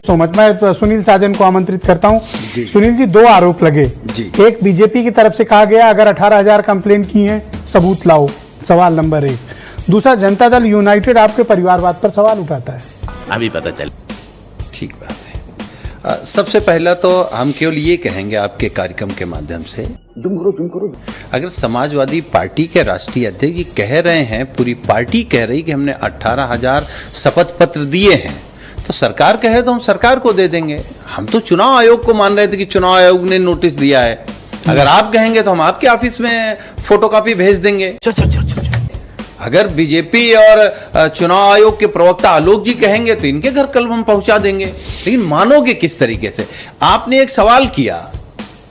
So much. मैं सुनील साजन को आमंत्रित करता हूं। सुनील जी, दो आरोप लगे। एक, बीजेपी की तरफ से कहा गया अगर 18,000 कंप्लेन की हैं सबूत लाओ, सवाल नंबर 1। दूसरा, जनता दल यूनाइटेड आपके परिवारवाद पर सवाल उठाता है। अभी पता चल। ठीक बात है। सबसे पहला तो हम केवल ये कहेंगे आपके कार्यक्रम के माध्यम से, जुम करो। अगर समाजवादी पार्टी के राष्ट्रीय अध्यक्ष जी कह रहे हैं, पूरी पार्टी कह रही कि हमने 18,000 शपथ पत्र दिए हैं, तो सरकार कहे तो हम सरकार को दे देंगे। हम तो चुनाव आयोग को मान रहे थे कि चुनाव आयोग ने नोटिस दिया है। अगर आप कहेंगे तो हम आपके ऑफिस में फोटोकॉपी भेज देंगे। चल। अगर बीजेपी और चुनाव आयोग के प्रवक्ता आलोक जी कहेंगे तो इनके घर कल हम पहुंचा देंगे। लेकिन मानोगे किस तरीके से? आपने एक सवाल किया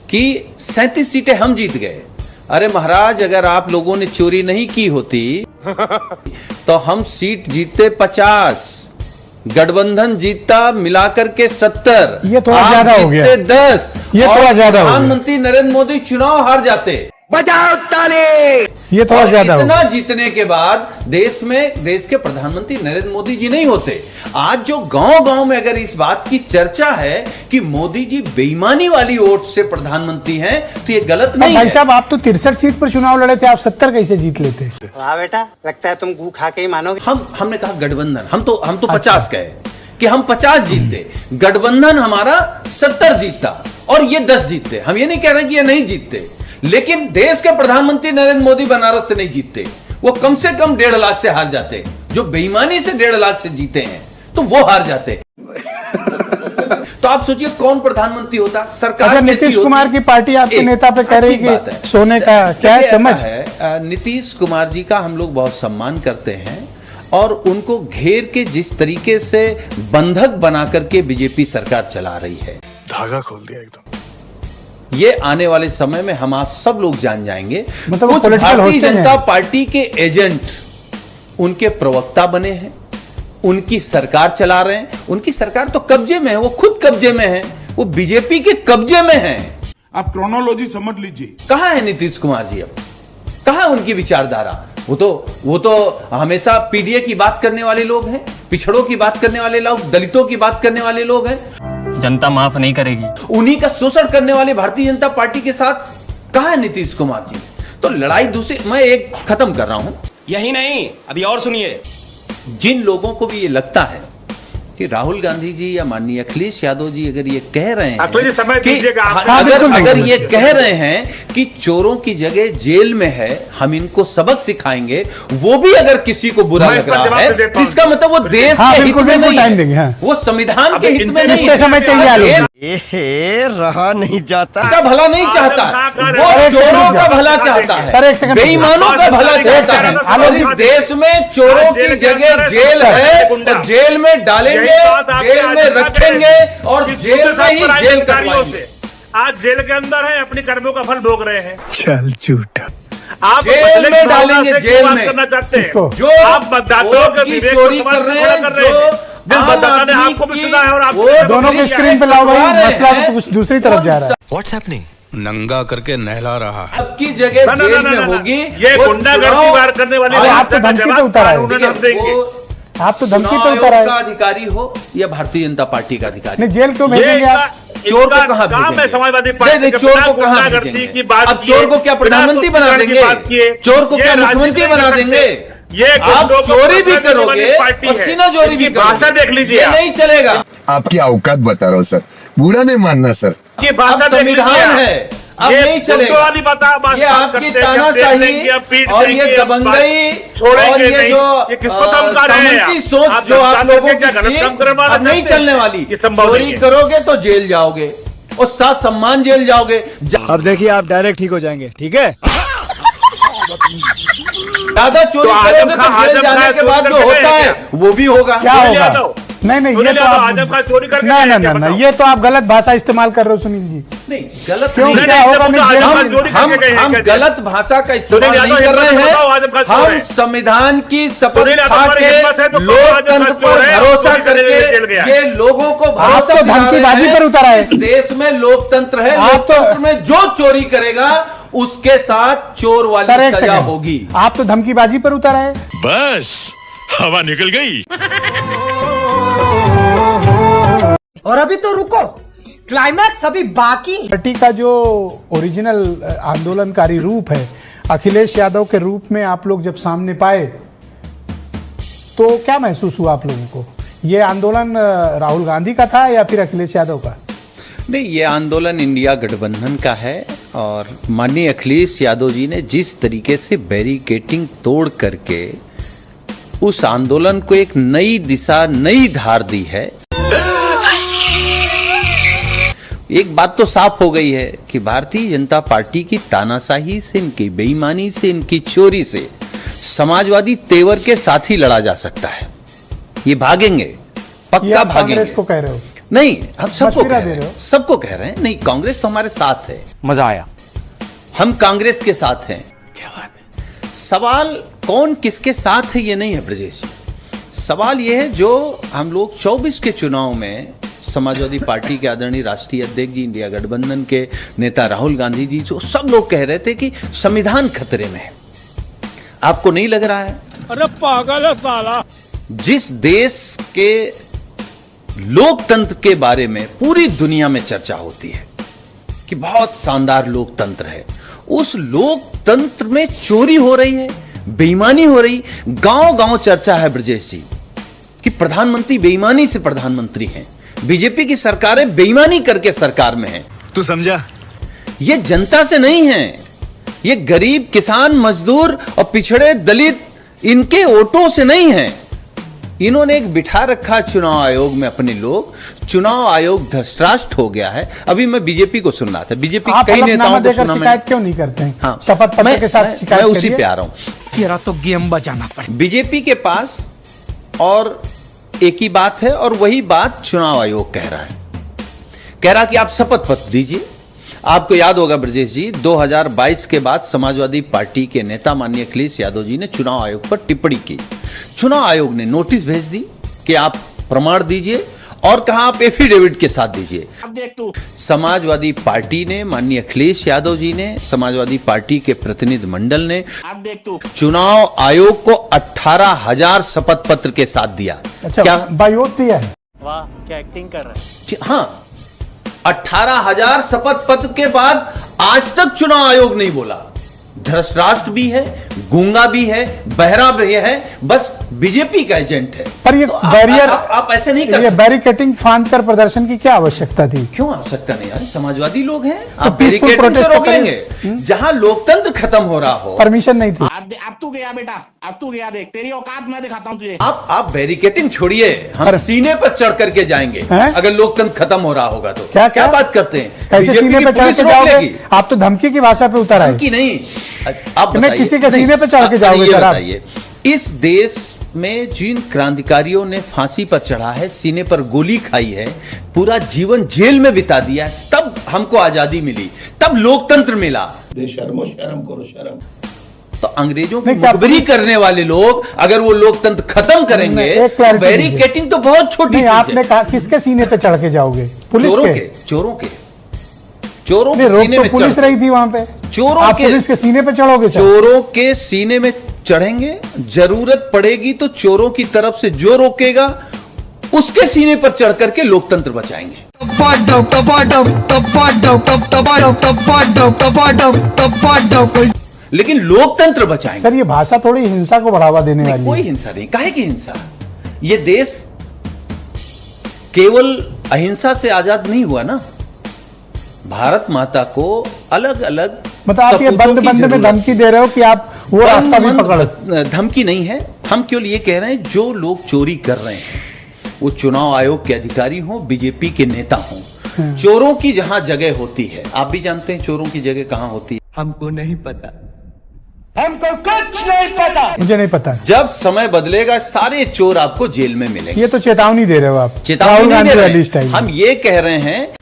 कि 37 सीटें हम जीत गए। अरे महाराज, अगर आप लोगों ने चोरी नहीं की होती तो हम सीट जीतते 50, गठबंधन जीतता मिलाकर के 70, ये थोड़ा ज्यादा हो गया। 10, ये थोड़ा ज्यादा हो गया। प्रधानमंत्री नरेंद्र मोदी चुनाव हार जाते। बजाओ ताली। ये थोड़ा ज्यादा हो इतना जीतने के बाद देश के प्रधानमंत्री नरेंद्र मोदी जी नहीं होते। आज जो गांव-गांव में अगर इस बात की चर्चा है कि मोदी जी बेईमानी वाली वोट से प्रधानमंत्री हैं, तो ये गलत नहीं है। भाई साहब, आप तो 63 सीट पर चुनाव लड़े थे, आप 70 कैसे जीत लेते? वाह बेटा, लगता है तुम गू खा के ही मानोगे। हमने कहा गठबंधन, हम तो 50 कहे कि हम 50 जीतते, गठबंधन हमारा 70 जीतता और ये 10 जीतते। हम ये नहीं कह रहे कि ये नहीं जीतते, लेकिन देश के प्रधानमंत्री नरेंद्र मोदी बनारस से नहीं जीतते। वो कम से कम 1.5 लाख से हार जाते। जो बेईमानी से 1.5 लाख से जीते हैं तो वो हार जाते। तो आप सोचिए कौन प्रधानमंत्री होता? सरकार। नीतीश कुमार की पार्टी आपके नेता पे कह रही कि सोने का क्या चम्मच है? नीतीश कुमार जी का हम लोग बहुत सम्मान करते हैं और उनको घेर के जिस तरीके से बंधक बना करके बीजेपी सरकार चला रही है, धागा खोल दिया एकदम। ये आने वाले समय में हम आप सब लोग जान जाएंगे। मतलब कुछ भारतीय जनता पार्टी के एजेंट उनके प्रवक्ता बने हैं, उनकी सरकार चला रहे हैं। उनकी सरकार तो कब्जे में है, वो खुद कब्जे में है, वो बीजेपी के कब्जे में है। आप क्रोनोलॉजी समझ लीजिए। कहां है नीतीश कुमार जी? अब कहां है उनकी विचारधारा? वो तो हमेशा पीडीए की बात करने वाले लोग हैं, पिछड़ों की बात करने वाले लोग, दलितों की बात करने वाले लोग हैं। जनता माफ नहीं करेगी। उन्हीं का शोषण करने वाले भारतीय जनता पार्टी के साथ कहां है नीतीश कुमार जी? तो लड़ाई दूसरी, मैं एक खत्म कर रहा हूं। यही नहीं, अभी और सुनिए। जिन लोगों को भी ये लगता है कि राहुल गांधी जी या माननीय अखिलेश यादव जी अगर ये कह रहे हैं अगर ये कह रहे हैं कि चोरों की जगह जेल में है, हम इनको सबक सिखाएंगे, वो भी अगर किसी को बुरा लग रहा है तो इसका मतलब वो देश के हित में नहीं है, वो संविधान के हित में नहीं है। समय चाहिए रहा नहीं जाता, का भला नहीं चाहता, वो चोरों का भला चाहता है, बेईमानों का भला चाहता है। और इस देश में चोरों की जगह जेल है तो जेल में डालेंगे, जेल में रखेंगे और जेल में ही जेल करवाएंगे। आज जेल के अंदर है, अपनी कर्मों का फल भोग रहे हैं। चल झूठा। आप जेल में डालेंगे, जेल में करना चाहते हैं जो आप मतदाताओं के विवेक चोरी कर रहे हैं, मतदाता ने आपको भी चुना है और आप दोनों को स्क्रीन पे लाओ भाई, मसला तो कुछ दूसरी तरफ जा रहा है। What's happening? नंगा करके नहला रहा है। अब की जगह जेल में होगी। ये गुंडागर्दी वार करने वाली आप तो धमकी पे उतर आए, आप तो धमकी पे उतर आए। अधिकारी हो या भारतीय जनता पार्टी का अधिकारी, नहीं जेल क्यों भेजेंगे आप? चोर को कहां भेजेंगे? समाजवादी पार्टी चोर को कहां भेजेंगे? अब चोर को क्या प्रधानमंत्री बना देंगे? चोर को क्या मुख्यमंत्री बना देंगे? ये आप चोरी भी करोगे, पसीना चोरी भी करोगे, भाषा देख लीजिए, नहीं चलेगा। आपकी औकात बता रहा हूँ सर, बुरा नहीं मानना सर। ये भाषा संविधान है, अब नहीं चलेगा। ये आपकी तानाशाही और ये दबंगई और ये जो सामंती सोच जो आप लोगों की थी, अब नहीं चलने वाली। चोरी करोगे तो जेल जाओगे और साथ सम्मान जेल जाओगे। अब देखिए आप डायरेक्ट ठीक हो जाएंगे, ठीक है? ज्यादा चोरी करोगे तो जेल जाने के बाद जो होता है वो भी होगा। क्या होगा? नहीं ये तो आप ना ये तो आप गलत भाषा इस्तेमाल कर रहे हो सुनील जी। नहीं गलत क्यों? नहीं, क्या होगा? हम गलत भाषा का इस्तेमाल नहीं कर रहे हैं। हम संविधान की शपथ खा के लोकतंत्र पर भरोसा करके ये लोगों को भरोसा धमकीबाजी पर उतर आए। इस देश में लोकतंत्र है, लोकतंत्र में जो चोरी करेगा उसके साथ चोर वाली सजा होगी। आप तो धमकीबाजी पर उतर आए। बस हवा निकल गई। और अभी तो रुको, क्लाइमैक्स अभी बाकी। पार्टी का जो ओरिजिनल आंदोलनकारी रूप है, अखिलेश यादव के रूप में आप लोग जब सामने पाए तो क्या महसूस हुआ आप लोगों को? ये आंदोलन राहुल गांधी का था या फिर अखिलेश यादव का? नहीं, ये आंदोलन इंडिया गठबंधन का है और माननीय अखिलेश यादव जी ने जिस तरीके से बैरिकेटिंग तोड़ करके उस आंदोलन को एक नई दिशा, नई धार दी है। एक बात तो साफ हो गई है कि भारतीय जनता पार्टी की तानाशाही से, इनकी बेईमानी से, इनकी चोरी से समाजवादी तेवर के साथ ही लड़ा जा सकता है। ये भागेंगे, ये पक्का आप भागेंगे। कांग्रेस को कह रहे हो? नहीं, हम सबको मशविरा कह दे रहे रहे हैं, हो? सबको कह रहे हैं। नहीं, कांग्रेस तो हमारे साथ है, मजा आया। हम कांग्रेस के साथ हैं। क्या बात है? सवाल कौन किसके साथ है ये नहीं है ब्रजेश जी। सवाल ये है जो हम लोग 24 के चुनाव में समाजवादी पार्टी के आदरणीय राष्ट्रीय अध्यक्ष जी, इंडिया गठबंधन के नेता राहुल गांधी जी, जो सब लोग कह रहे थे कि संविधान खतरे में है। आपको नहीं लग रहा है? अरे पागल है साला। जिस देश के लोकतंत्र के बारे में पूरी दुनिया में चर्चा होती है कि बहुत शानदार लोकतंत्र है, उस लोकतंत्र में चोरी हो रही है, बेईमानी हो रही। गांव-गांव चर्चा है ब्रजेश जी कि प्रधानमंत्री बेईमानी से प्रधानमंत्री हैं, बीजेपी की सरकारें बेईमानी करके सरकार में हैं। तू समझा? ये जनता से नहीं है, ये गरीब, किसान, मजदूर और पिछड़े दलित, इनके वोटों से नहीं है। इन्होंने एक बिठा रखा चुनाव आयोग में अपने लोग। चुनाव आयोग धर्मराष्ट्र हो गया है। अभी मैं बीजेपी को सुन रहा था, बीजेपी आप कई नेताओं को देकर सुना शिकायत क्यों नहीं करते हैं? हाँ, शपथ पत्र के साथ शिकायत मैं उसी करिए। पे आ रहा हूं। तेरा तो गेम बजाना पड़े। बीजेपी के पास और एक ही बात है और वही बात चुनाव आयोग कह रहा है। कह रहा कि आप शपथ पत्र दीजिए। आपको याद होगा ब्रजेश जी, 2022 के बाद समाजवादी पार्टी के नेता माननीय अखिलेश यादव जी ने चुनाव आयोग पर टिप्पणी की। चुनाव आयोग ने नोटिस भेज दी कि आप प्रमाण दीजिए और कहा आप एफिडेविट के साथ दीजिए। अब देख तू। समाजवादी पार्टी ने, माननीय अखिलेश यादव जी ने, समाजवादी पार्टी के प्रतिनिधि मंडल ने अब देख तू। चुनाव आयोग को 18,000 शपथ पत्र के साथ दिया। अच्छा, क्या? बायोत दिया है? वाह, क्या एक्टिंग कर रहा है। हाँ, 18,000 शपथ पत्र के बाद आज तक चुनाव आयोग नहीं बोला। धर्मराष्ट्र भी है, गूंगा भी है, बहरा भी है, बस बीजेपी का एजेंट है। पर ये तो बैरियर, आप ऐसे नहीं कर ये बैरिकेटिंग फांद कर प्रदर्शन की क्या आवश्यकता थी? क्यों आवश्यकता नहीं यार? समाजवादी लोग हैं, तो आप peaceful बैरिकेडिंग से protest रोक तो लेंगे। जहां लोकतंत्र खत्म हो रहा हो, परमिशन नहीं थी। अब तू गया बेटा, अब तू गया। देख, तेरी औकात मैं दिखाता हूँ तुझे। आप बैरिकेडिंग छोड़िए, हम सीने पर चढ़ करके जाएंगे हैं? अगर लोकतंत्र खत्म हो रहा होगा तो। क्या बात करते हैं? कैसे बीजेपी सीने की पे चढ़ पुलिस के रोक जाओगे? लेगी? आप तो धमकी की भाषा पे उतर आए। कि नहीं, आप मैं बताइए। किसी के नहीं, सीने पे चढ़ के जाओगे ये सर आप? बताइए, इस देश में जिन क्रांतिकारियों ने फांसी पर चढ़ा है, सीने पर गोली खाई है, पूरा जीवन जेल में बिता दिया है, तब हमको आजादी मिली, तब लोकतंत्र मिला। शर्म करो शर्म। तो अंग्रेजों की नहीं, क्या मुखबिरी करने वाले लोग अगर वो लोकतंत्र खत्म करेंगे, एक clarity बैरिकेटिंग तो बहुत छोटी नहीं, चीज आपने है। कहा किसके सीने पे चढ़ के जाओगे? पुलिस चोरों के? के नहीं, रोक सीने तो में पुलिस चढ़- रही थी वहां पे। चोरों आप के- पुलिस के सीने पे चढ़ोगे सर? चोरों के सीने में चढ़ेंगे, जरूरत पड़ेगी तो चोरों की तरफ से जो रोकेगा उसके सीने पर चढ़ करके लोकतंत्र बचाएंगे। लेकिन लोकतंत्र बचाएंगे। सर, ये भाषा थोड़ी हिंसा को बढ़ावा देने नहीं, वाली कोई है। हिंसा नहीं। काहे की हिंसा? ये देश केवल अहिंसा से आजाद नहीं हुआ ना। भारत माता को अलग अलग मतलब आप ये बंद बंद में धमकी दे रहे हो कि आप वो रास्ता भी पकड़ो? धमकी नहीं है, हम केवल ये कह रहे हैं जो लोग चोरी कर रहे हैं, वो चुनाव आयोग के अधिकारी हों, बीजेपी के नेता हों, चोरों की जहां जगह होती है, आप भी जानते हैं चोरों की जगह कहां होती है। हमको नहीं पता। मुझे नहीं पता। जब समय बदलेगा सारे चोर आपको जेल में मिलेंगे। ये तो चेतावनी दे रहे हो आप, चेतावनी राहुल नहीं गांधी दे वाली रहे, स्टाइल। हम ये कह रहे हैं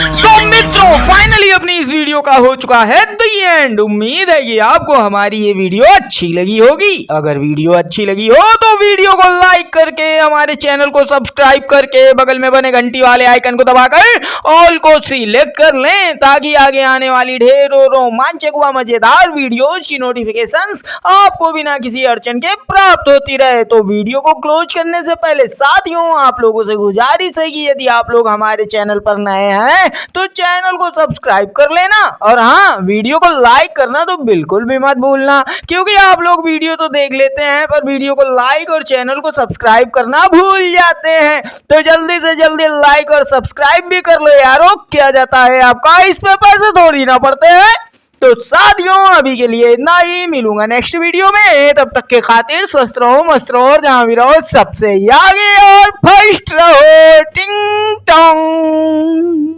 तो मित्रों, फाइनली अपनी इस वीडियो का हो चुका है द एंड। उम्मीद है कि आपको हमारी ये वीडियो अच्छी लगी होगी। अगर वीडियो अच्छी लगी हो तो वीडियो को लाइक करके, हमारे चैनल को सब्सक्राइब करके, बगल में बने घंटी वाले आइकन को दबाकर ऑल को सिलेक्ट कर लें, ताकि आगे आने वाली ढेरों रोमांचक व मजेदार वीडियोज की नोटिफिकेशंस आपको बिना किसी अड़चन के प्राप्त होती रहे। तो वीडियो को क्लोज करने से पहले साथियों, आप लोगों से गुजारिश है कि यदि आप लोग हमारे चैनल पर नए हैं तो चैनल को सब्सक्राइब कर लेना, और हाँ, वीडियो को लाइक करना तो बिल्कुल भी मत भूलना, क्योंकि आप लोग वीडियो तो देख लेते हैं पर वीडियो को लाइक और चैनल को सब्सक्राइब करना भूल जाते हैं। तो जल्दी से जल्दी लाइक और सब्सक्राइब भी कर लो यारो, क्या जाता है आपका, इस पे पैसे थोड़ी ना पड़ते हैं। तो साथियों, अभी के लिए इतना ही, मिलूंगा नेक्स्ट वीडियो में। तब तक के खातिर स्वस्थ रहो, मस्त रहो, और जहां भी रहो सबसे आगे और फर्स्ट रहो। टिंग टोंग।